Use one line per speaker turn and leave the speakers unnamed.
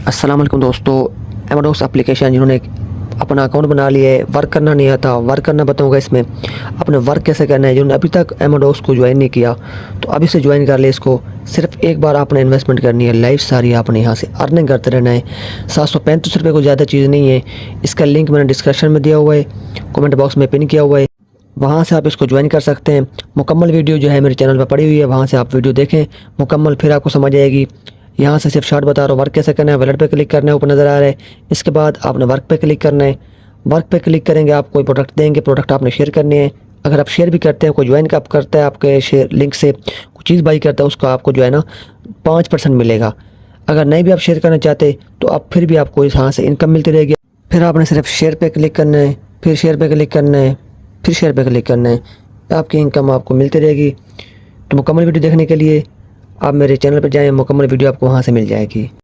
अस्सलाम वालेकुम दोस्तों। एमाडोक्स एप्लीकेशन जिन्होंने अपना अकाउंट बना लिया है, वर्क करना नहीं आता, वर्क करना बताऊंगा इसमें। अपने वर्क कैसे करना है, जिन्होंने अभी तक एमाडोक्स को ज्वाइन नहीं किया तो अभी से ज्वाइन कर ले इसको। सिर्फ एक बार आपने इन्वेस्टमेंट करनी है, लाइफ सारी आपने यहाँ से अर्निंग करते रहना है। 735 रुपये को ज़्यादा चीज़ नहीं है। इसका लिंक मैंने डिस्क्रिप्शन में दिया हुआ है, कमेंट बॉक्स में पिन किया हुआ है, वहाँ से आप इसको ज्वाइन कर सकते हैं। मुकम्मल वीडियो जो है मेरे चैनल पर पड़ी हुई है, वहाँ से आप वीडियो देखें मुकम्मल, फिर आपको समझ आएगी। यहाँ से सिर्फ शॉर्ट बता रहा हूँ वर्क कैसे करना है। वॉलेट पे क्लिक करना है, ऊपर नज़र आ रहा है। इसके बाद आपने वर्क पे क्लिक करना है। वर्क पे क्लिक करेंगे, आप कोई प्रोडक्ट देंगे, प्रोडक्ट आपने शेयर करने हैं। अगर आप शेयर भी करते हैं, कोई ज्वाइन का आप करता है आपके शेयर लिंक से कोई चीज़ बाई करता है, उसको आपको जो है ना 5% मिलेगा। अगर नहीं भी आप शेयर करना चाहते तो आप फिर भी आपको यहाँ से इनकम मिलती रहेगी। फिर आपने सिर्फ शेयर पे क्लिक करना है, फिर शेयर पे क्लिक करना है, फिर शेयर पे क्लिक करना है, आपकी इनकम आपको मिलती रहेगी। तो मुकम्मल वीडियो देखने के लिए आप मेरे चैनल पर जाएं, मुकम्मल वीडियो आपको वहाँ से मिल जाएगी।